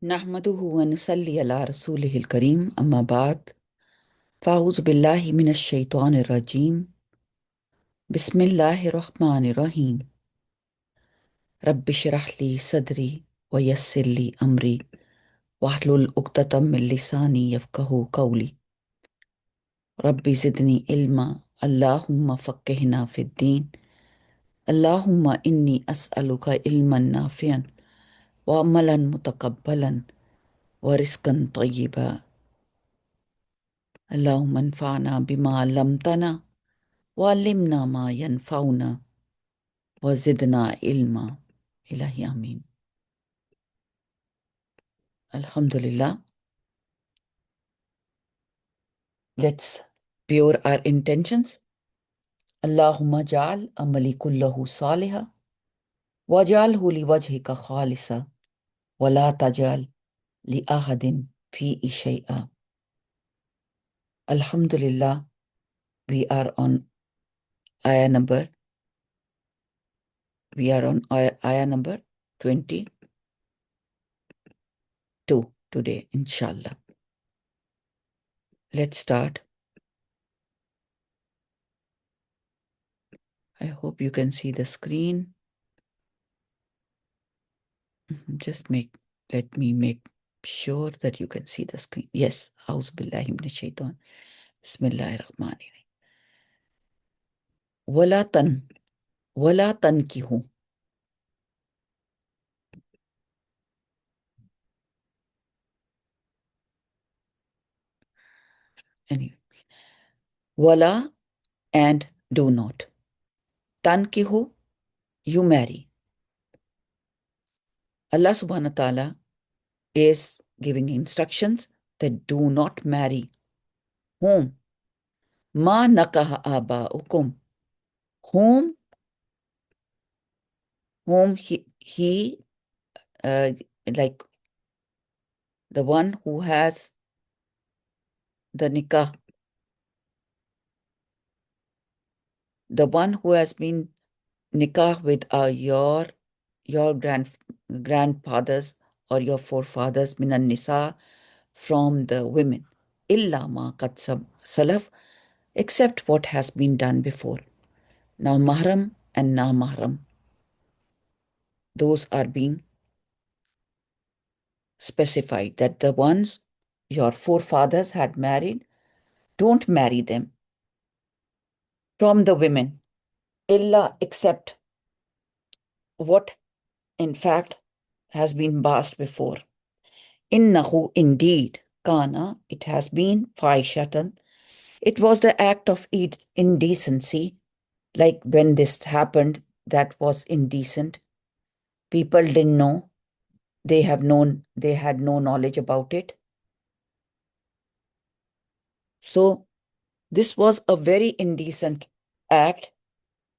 नहमदुहु व नसल्ली अला रसूलिहिल करीम अम्मा बाद फ़ाऊज़ु बिल्लाहि मिनश शैतानिर रजीम बिस्मिल्लाहिर रहमानिर रहीम रब्बि इश्रह ली सदरी व यस्सिर ली अमरी वहलुल उक़दतम मिन लिसानी यफ़क़हू क़ौली रब्बि ज़िदनी इल्मा अल्लाहुम्मा फ़क़्क़िहना फ़िद्दीन अल्लाहुम्मा इन्नी अस्अलुका इल्मन नाफ़िअन व अमलन मुतक़ब्बलन व रिज़्क़न तय्यिबा अल्लाहुम्मा अन्फ़अना बिमा अल्लमतना वअल्लिमना मा यनफ़अुना वज़िदना इल्मा इलाही आमीन। Alhamdulillah. Let's pure our intentions. Allahumma ja'al amali kullahu saliha waj'alhu liwajhika khalisa wa la taj'al li ahadin fihi shay'a. Alhamdulillah, we are on ayah number 22 today, inshallah. Let's start. I hope you can see the screen. Let me make sure that you can see the screen. Yes. A'udhu billahi minash shaitan. Bismillahir Rahmanir Rahim. Wala tankihu. Anyway. Wala and do not. Tankihu, you marry. Allah subhanahu wa ta'ala is giving instructions that do not marry. Whom? Ma nakaha aba'ukum. Whom he like the one who has the nikah, the one who has been nikah with your grandfathers or your forefathers minan nisa, from the women, illa ma qad salaf, except what has been done before. Now mahram and na mahram, those are being specified, that the ones your forefathers had married, don't marry them from the women, illa, except what in fact has been passed before. Innahu, indeed, kana, it has been, faishatan, it was the act of indecency. Like when this happened, that was indecent. People didn't know. They had no knowledge about it. So this was a very indecent act,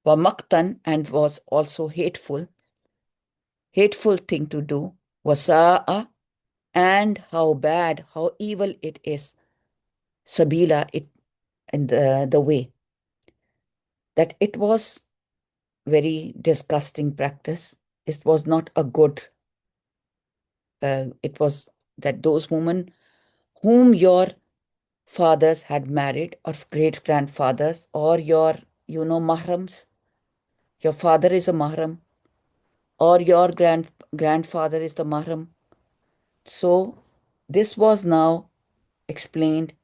wa maktan, and was also hateful thing to do, wasa'a, and how bad, how evil it is, sabila, it in the way, that it was very disgusting practice. It was not a good, it was that those women whom your fathers had married, or great grandfathers, or your, mahrams, your father is a mahram, or your grandfather is the mahram. So this was now explained,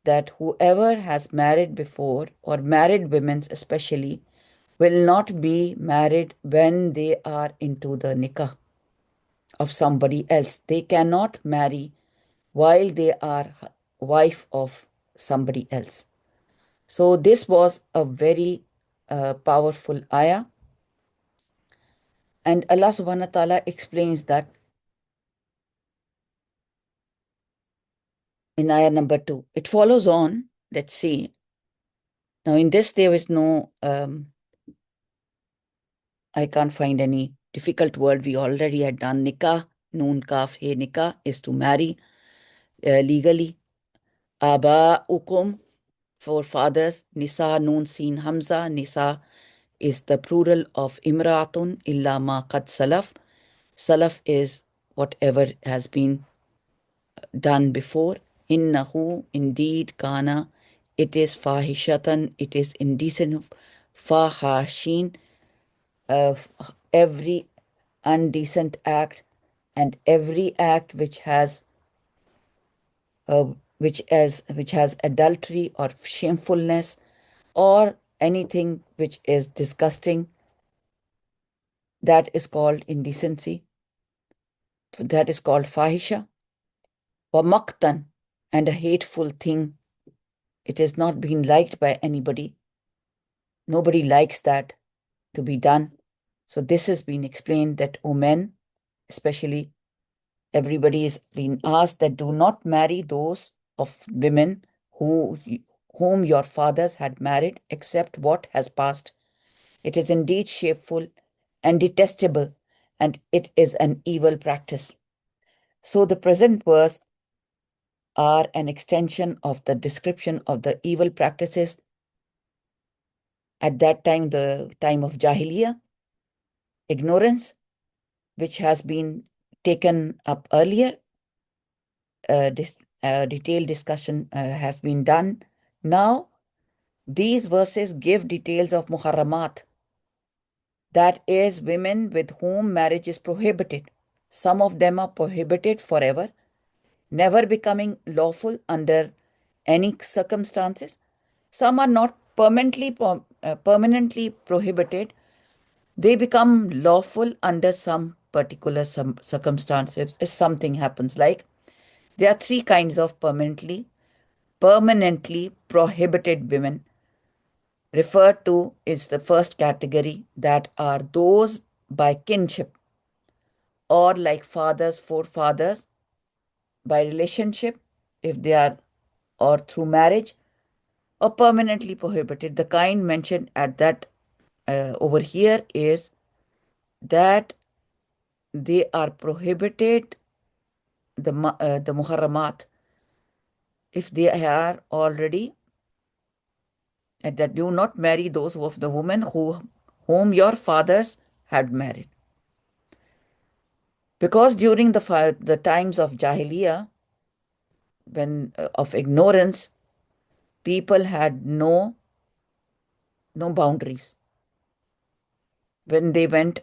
that whoever has married before, or married women especially, will not be married when they are into the nikah of somebody else. They cannot marry while they are wife of somebody else. So this was a very powerful ayah. And Allah subhanahu wa ta'ala explains that in ayah number 2. It follows on. Let's see. Now in this there is no, I can't find any difficult word. We already had done nikah. Noon kaf he, nikah is to marry legally. Aba'ukum, forefathers. Nisa, noon sin hamza. Nisa is the plural of imra'atun, illa ma qad salaf. Salaf is whatever has been done before. Innahu, indeed, kana, it is fahishatan, it is indecent, fahashin, every undecent act, and every act which has adultery or shamefulness or anything which is disgusting, that is called indecency, that is called fahisha. Wa maktan, and a hateful thing. It is not being liked by anybody. Nobody likes that to be done. So this has been explained that, O men, especially, everybody is being asked that do not marry those of women whom your fathers had married, except what has passed. It is indeed shameful and detestable, and it is an evil practice. So the present verse are an extension of the description of the evil practices at that time, the time of Jahiliyyah, ignorance, which has been taken up earlier. This detailed discussion has been done. Now, these verses give details of muharramat, that is, women with whom marriage is prohibited. Some of them are prohibited forever, never becoming lawful under any circumstances. Some are not permanently prohibited. They become lawful under some particular circumstances if something happens. Like, there are three kinds of permanently prohibited women. Referred to is the first category, that are those by kinship or like fathers, forefathers, by relationship, if they are, or through marriage, or permanently prohibited. The kind mentioned at that over here is that they are prohibited, the muharramat, if they are already, that do not marry those of the women whom your fathers had married. Because during the times of Jahiliyyah, when of ignorance, people had no boundaries. When they went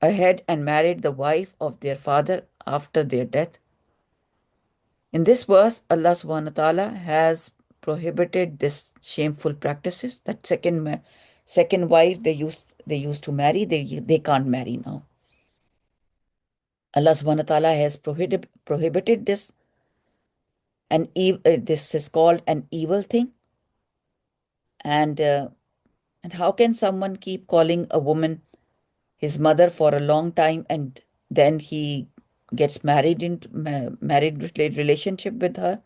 ahead and married the wife of their father after their death. In this verse, Allah subhanahu wa ta'ala has prohibited this shameful practices, that second wife they used to marry, they can't marry now. Allah subhanahu wa ta'ala has prohibited this, and this is called an evil thing. And how can someone keep calling a woman his mother for a long time, and then he gets married into married relationship with her?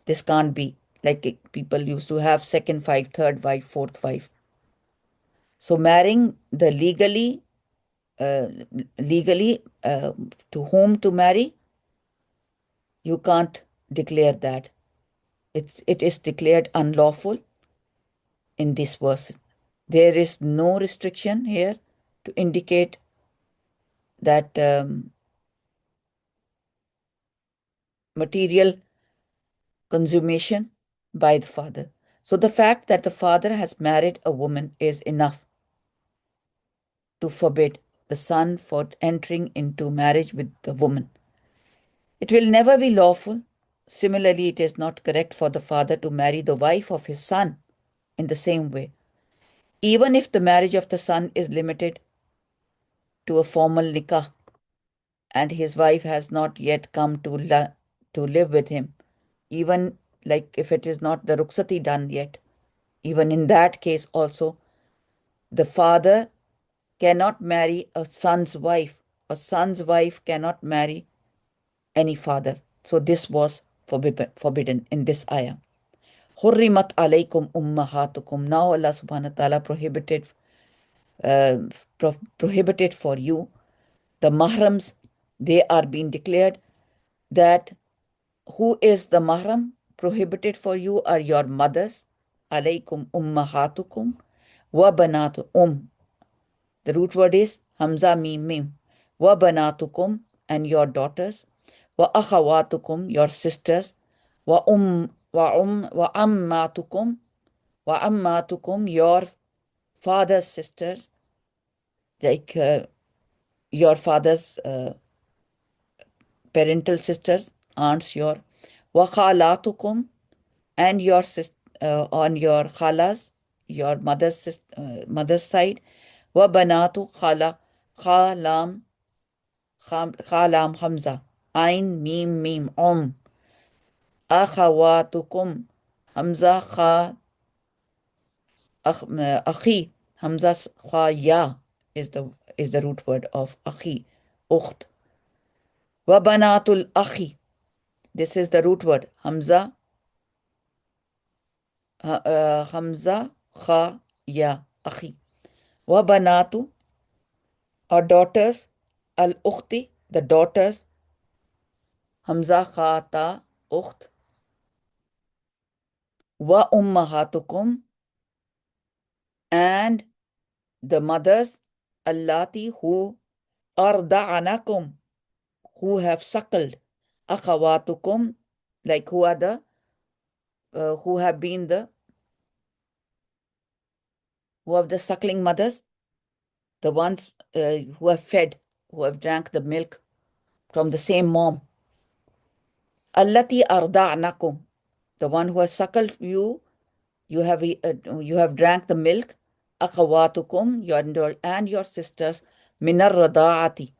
This can't be. Like, people used to have second wife, third wife, fourth wife. So marrying the uh, legally to whom to marry, you can't declare that. It is declared unlawful in this verse. There is no restriction here to indicate that material consummation by the father. So the fact that the father has married a woman is enough to forbid the son for entering into marriage with the woman. It will never be lawful. Similarly, it is not correct for the father to marry the wife of his son in the same way, even if the marriage of the son is limited to a formal nikah and his wife has not yet come to live with him. Even like if it is not the ruksati done yet, even in that case also, the father cannot marry a son's wife. A son's wife cannot marry any father. So this was forbidden in this ayah. Hurrimat alaykum ummahatukum. Now Allah subhanahu wa ta'ala uh, prohibited for you the mahrams. They are being declared that who is the mahram prohibited for you are your mothers. Alaykum ummahatukum wa banatu The root word is hamza mim mim. Wa banatukum, and your daughters. wa akhawatukum, your sisters, wa ammatukum, your father's sisters, like your father's parental sisters, aunts, your wa khalatukum, and your on your khalas, your mother's side, wa banatu khalam khalam hamza, ain mim mim akhawatukum hamza akhi, hamza kha ya is the root word of akhi, ukht. Wa banatul akhi, this is the root word hamza hamza kha ya akhi. Wa banatu, or daughters, al ukhti, the daughters, hamza kha ta ukht. Wa ummahatukum, and the mothers, allati, who arda'anakum, who have suckled, akhawatukum, like who are the who have been the who are the suckling mothers, the ones who have fed, who have drank the milk from the same mom. Allati arda'nakum, the one who has suckled you, you have drank the milk. Akhawatukum, and your sisters, minar rada'ati,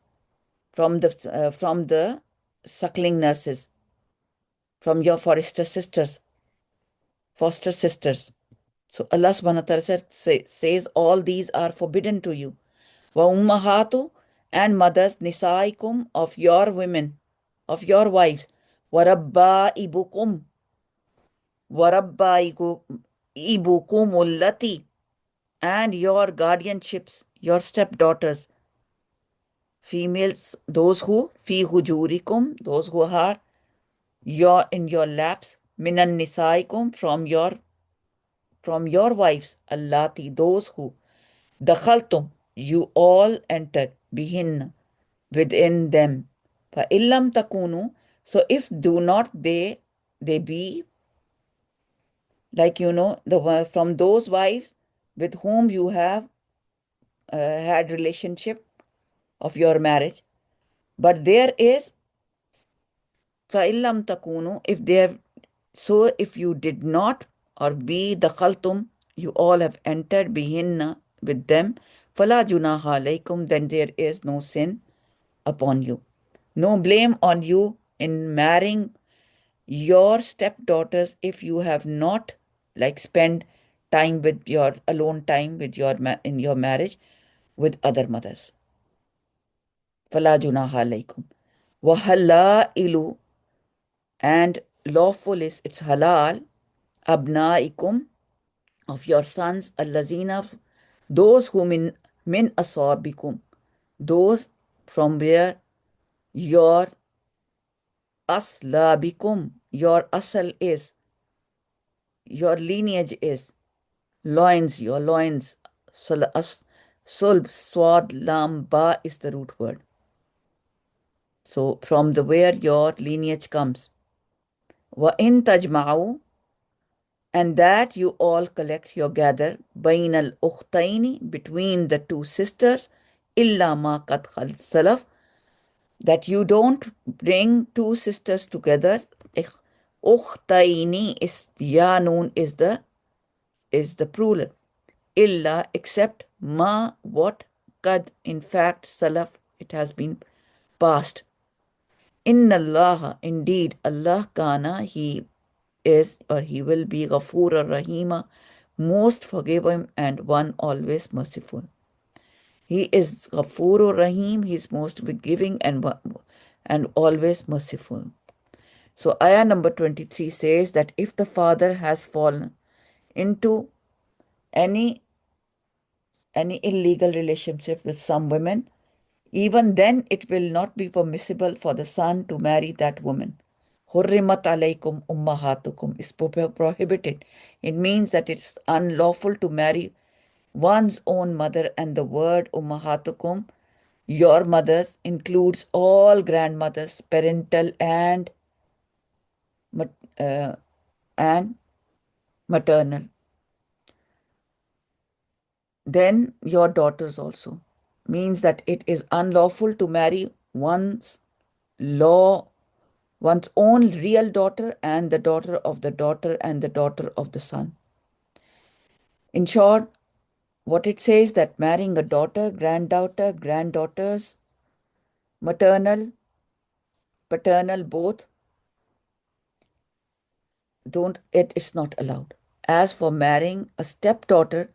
from the suckling nurses, from your foster sisters. So Allah subhanahu wa ta'ala says all these are forbidden to you. Wa ummahatu, and mothers, nisaikum, of your women, of your wives. Wa rabbaibukum, ullati, and your guardianships, your stepdaughters, females, those who fi hujurikum, those who are in your laps, minan nisaikum, from your wives, allati, those who dakhaltum, you all entered, bihin, within them. Fa illam takunu, so if do not they be, like from those wives with whom you have had relationship of your marriage, but there is fa illam takunu, if they have, so if you did not, or be dakhaltum, you all have entered bihinna, with them, fala junaha alaykum, then there is no sin upon you, no blame on you in marrying your stepdaughters if you have not, like, spend time with your alone time with your in your marriage with other mothers. Fala junaha alaykum. Wa halailu, and lawful is, it's halal, abnaikum, of your sons, allazina, those whom min asabikum, those from where your aslabikum, your asal is, your lineage is, loins, your loins, sulb, swad, lam, ba is the root word. So from the where your lineage comes. Wa in tajma'u, and that you all collect, you gather, bain al ukhtaini, between the two sisters, illa ma qad salaf, that you don't bring two sisters together. Ukhtaini is noon is the plural. Illa, except ma, what, qad, in fact, salaf, it has been passed. Inna Allah, indeed Allah, kana, he is, or he will be, Ghafura Rahima, most forgiving and one always merciful. He is Ghafurur Rahim, he is most forgiving and always merciful. So ayah number 23 says that if the father has fallen into any illegal relationship with some women, even then it will not be permissible for the son to marry that woman. Hurrimat alaykum ummahatukum is prohibited. It means that it's unlawful to marry one's own mother, and the word ummahatukum Your mothers includes all grandmothers, parental uh, and maternal. Then your daughters also. Means that it is unlawful to marry law one's own real daughter and the daughter of the daughter and the daughter of the son. In short, what it says that marrying a daughter, granddaughter, granddaughters, maternal, paternal, both, don't it's not allowed. As for marrying a stepdaughter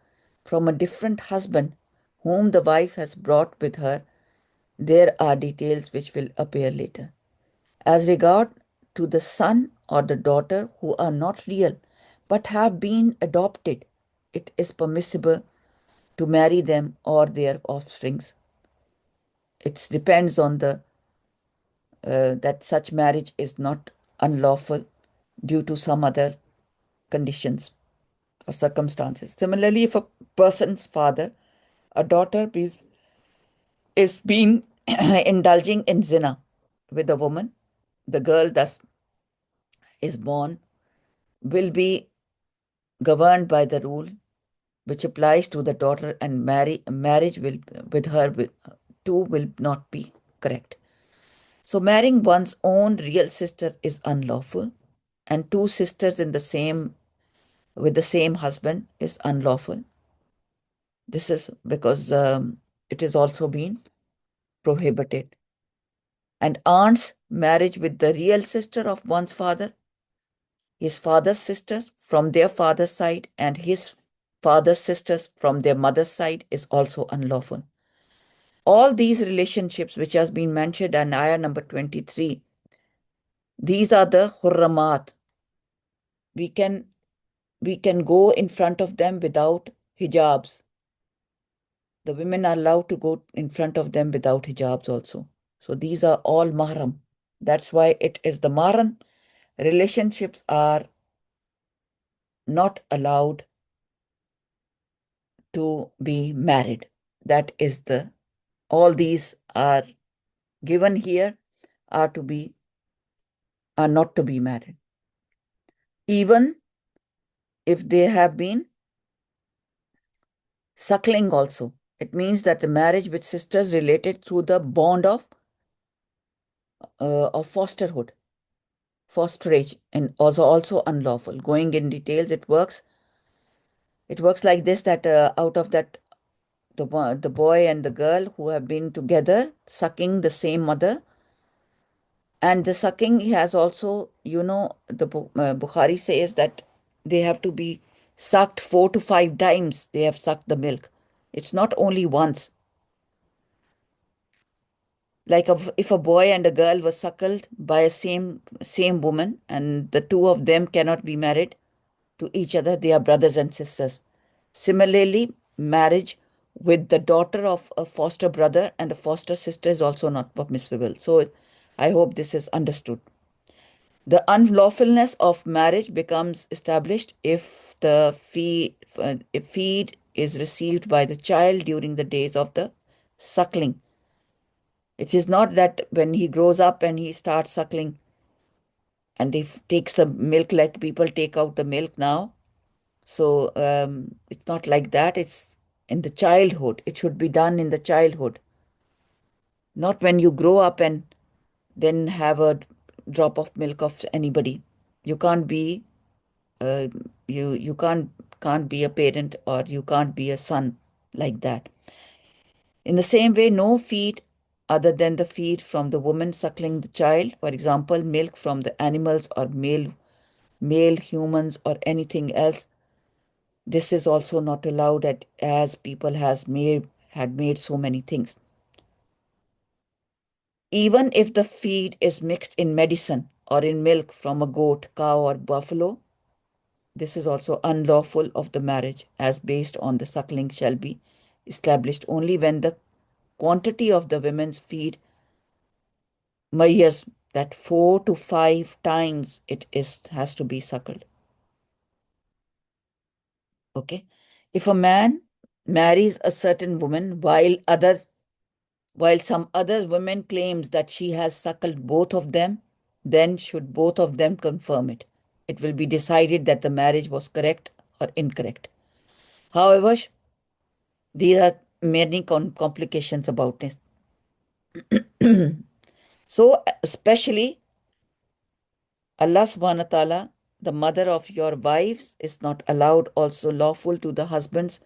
from a different husband whom the wife has brought with her, there are details which will appear later. As regard to the son or the daughter who are not real but have been adopted, it is permissible to marry them or their offsprings. It depends on the that such marriage is not unlawful due to some other conditions or circumstances. Similarly, if a person's father, a daughter is being indulging in zina with a woman, the girl thus is born will be governed by the rule which applies to the daughter, and marriage will with her too will not be correct. So marrying one's own real sister is unlawful, and two sisters in the same with the same husband is unlawful. This is because it is also been prohibited. And aunt's marriage with the real sister of one's father, his father's sisters from their father's side, and his father's sisters from their mother's side is also unlawful. All these relationships which has been mentioned in ayah number 23, these are the hurramat. We can we can go in front of them without hijabs. The women are allowed to go in front of them without hijabs also. So these are all mahram. That's why it is the mahram. Relationships are not allowed to be married. That is all these are given here are to be are not to be married. Even if they have been suckling also. It means that the marriage with sisters related through the bond of fosterhood, fosterage, and also unlawful. Going in details, it works like this: that out of that the boy and the girl who have been together sucking the same mother, and the sucking has also, the Bukhari says that they have to be sucked 4 to 5 times. They have sucked the milk. It's not only once. Like if a boy and a girl were suckled by a same woman, and the two of them cannot be married to each other, they are brothers and sisters. Similarly, marriage with the daughter of a foster brother and a foster sister is also not permissible. So I hope this is understood. The unlawfulness of marriage becomes established if the feed is received by the child during the days of the suckling. It is not that when he grows up and he starts suckling and he takes the milk like people take out the milk now. So it's not like that. It's in the childhood. It should be done in the childhood, not when you grow up and then have a drop of milk of anybody. You can't be uh, you can't be a parent, or you can't be a son like that. In the same way, no feed other than the feed from the woman suckling the child, for example, milk from the animals or male humans or anything else, this is also not allowed as people had made so many things. Even if the feed is mixed in medicine or in milk from a goat, cow, or buffalo, this is also unlawful of the marriage, as based on the suckling shall be established only when the quantity of the women's feed mayas, that 4 to 5 times it is has to be suckled. Okay. If a man marries a certain woman while while some other women claims that she has suckled both of them, then should both of them confirm it. It will be decided that the marriage was correct or incorrect. However, there are many complications about this. So, especially Allah subhanahu wa ta'ala, the mother of your wives, is not allowed, also lawful to the husbands,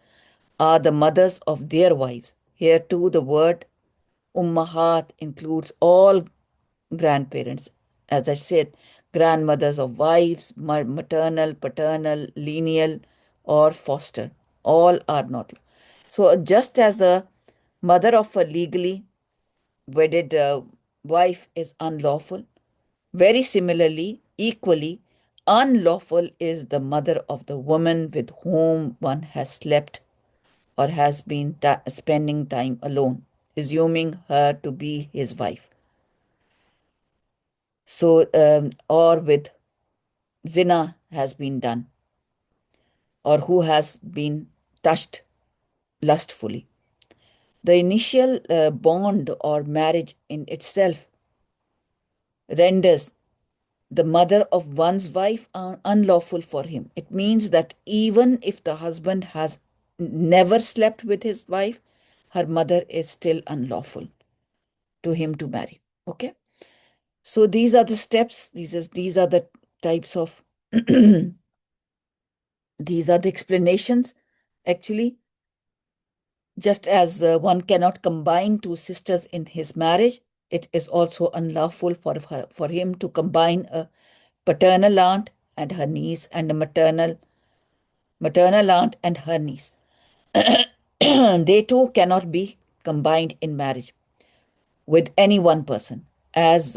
are the mothers of their wives. Here too, the word ummahat includes all grandparents. As I said, grandmothers of wives, maternal, paternal, lineal, or foster. All are not. So, just as the mother of a legally wedded wife is unlawful, very similarly, equally, unlawful is the mother of the woman with whom one has slept or has been spending time alone, assuming her to be his wife. So, or with zina has been done, or who has been touched lustfully. The initial bond or marriage in itself renders the mother of one's wife unlawful for him. It means that even if the husband has never slept with his wife, her mother is still unlawful to him to marry. Okay? So these are the steps, these are the types of these are the explanations. Actually, just as one cannot combine two sisters in his marriage, it is also unlawful for him to combine a paternal aunt and her niece and a maternal aunt and her niece. They too cannot be combined in marriage with any one person. As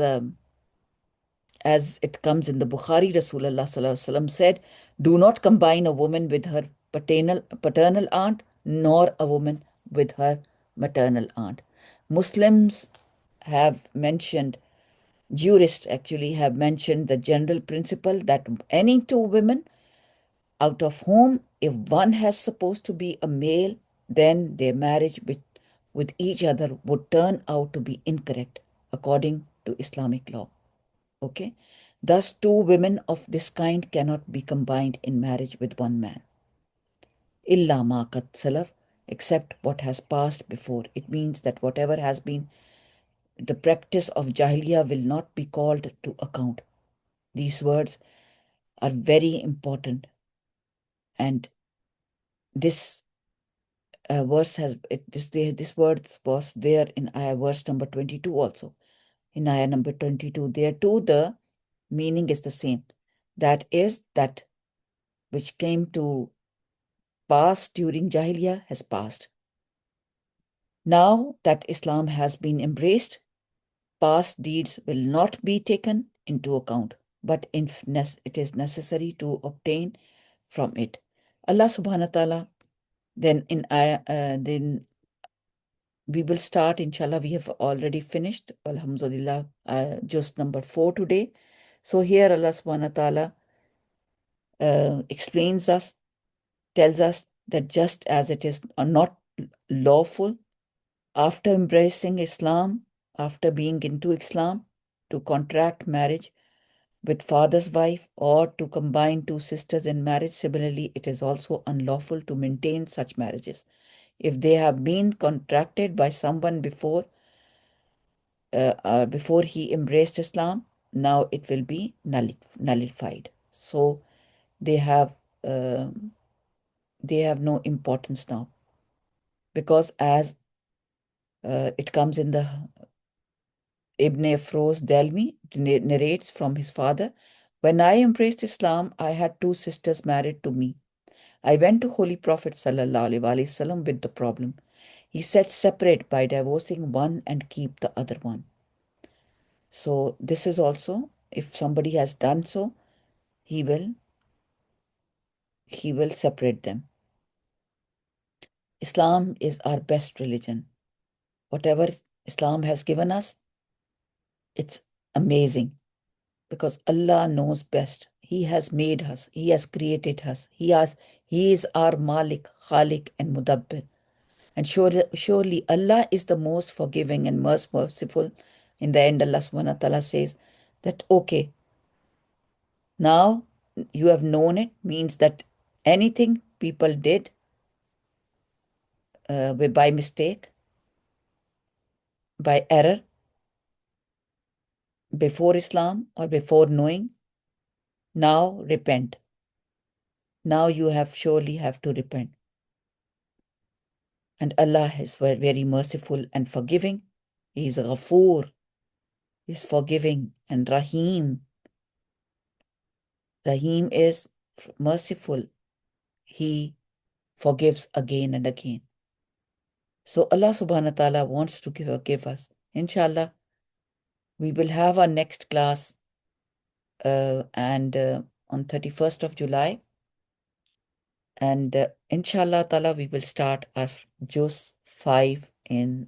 it comes in the Bukhari, Rasulullah Sallallahu Alaihi Wasallam said, do not combine a woman with her paternal aunt, nor a woman with her maternal aunt. Muslims have mentioned, jurists actually have mentioned the general principle that any two women out of whom, if one has supposed to be a male, then their marriage with each other would turn out to be incorrect according to Islamic law. Okay? Thus, two women of this kind cannot be combined in marriage with one man. Illa ma qad salaf, except what has passed before. It means that whatever has been the practice of Jahiliyyah will not be called to account. These words are very important, and this verse has this words was there in ayah verse number 22 also. In ayah number 22, there too the meaning is the same. That is, that which came to pass during Jahiliyyah has passed. Now that Islam has been embraced, past deeds will not be taken into account, but it is necessary to obtain from it. Allah subhanahu wa ta'ala, then we will start, inshallah. We have already finished, alhamdulillah, just number 4 today. So here Allah subhanahu wa ta'ala explains us, tells us that just as it is not lawful after embracing Islam, after being into Islam, to contract marriage with father's wife or to combine two sisters in marriage, similarly, it is also unlawful to maintain such marriages. If they have been contracted by someone before he embraced Islam, now it will be nullified. So they have uh, no importance now, because as it comes in the Ibn Afroz Delmi narrates from his father, when I embraced Islam, I had two sisters married to me. I went to Holy Prophet Sallallahu Alaihi Wasallam with the problem. He said, separate by divorcing one and keep the other one. So this is also, if somebody has done so, he will separate them. Islam is our best religion. Whatever Islam has given us, it's amazing, because Allah knows best. He has made us. He has created us. He is our Malik, Khalik, and Mudabbir. And surely Allah is the most forgiving and most merciful. In the end, Allah subhanahu wa ta'ala says that, okay, now you have known it, means that anything people did by mistake, by error, before Islam or before knowing, now repent. Now you have surely have to repent. And Allah is very merciful and forgiving. He is Ghafoor, He is forgiving, and Rahim. Rahim is merciful. He forgives again and again. So Allah subhanahu wa ta'ala wants to give us. Inshallah, we will have our next class and on 31st of July. And inshallah ta'ala, we will start our Juz 5 in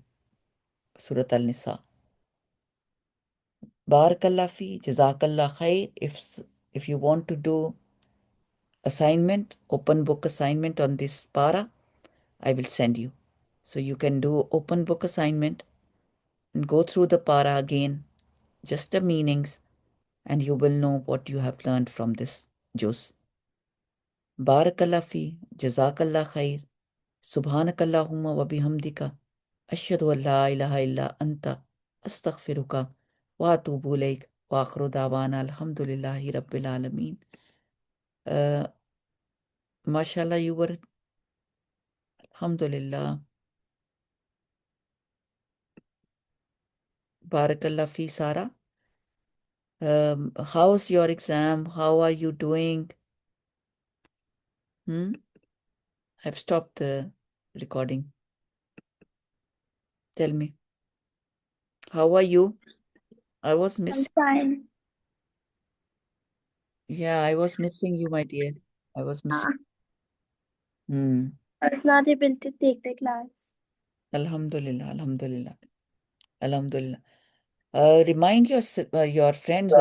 Surat Al-Nisa. Barakallah fi, Jazakallah khair. If you want to do assignment, open book assignment on this para, I will send you. So you can do open book assignment and go through the para again, just the meanings, and you will know what you have learned from this juz. Barakallah fi, Jazakallah khair. Subhanakallahumma wa bihamdika. Ashhadu an la ilaha illa anta. Astaghfiruka wa atubu ilayk. Wa akhiru da'wana alhamdulillahi rabbil alameen. Uh, mashallah, you were, alhamdulillah. Barakallah fi, Sara. How's your exam? How are you doing? Hmm? I've stopped the recording. Tell me, how are you? I was I'm missing. fine. Yeah, I was missing you, my dear. I was missing. Hmm. I was not able to take the class. Alhamdulillah, Alhamdulillah, Alhamdulillah. Remind your friends,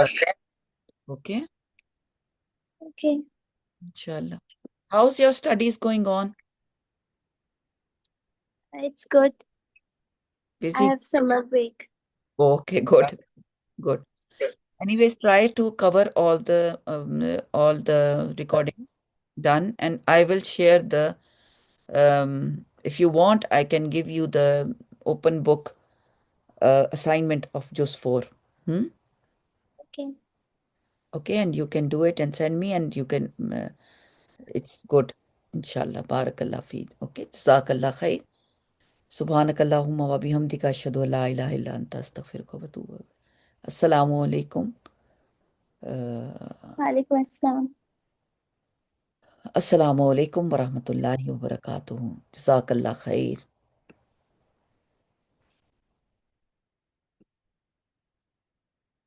okay? Okay, Inshallah. How's your studies going on? it's good. I Busy? have summer break. Okay, good, good. Anyways, try to cover all the recording done, and I will share the. If you want, I can give you the open book assignment of just four. Hmm? Okay. Okay, and you can do it and send me, and you can. It's good. Inshallah. Barakallah feed. Okay. Jazakallah khair. Subhanakallahumma wa bihamdika ashhadu an la ilaha illa anta astaghfiruka wa atubu ilaik. Assalamu alaikum. Walaikum assalam. Assalamu alaikum wa rahmatullahi wa barakatuhu. Jazakallah khair.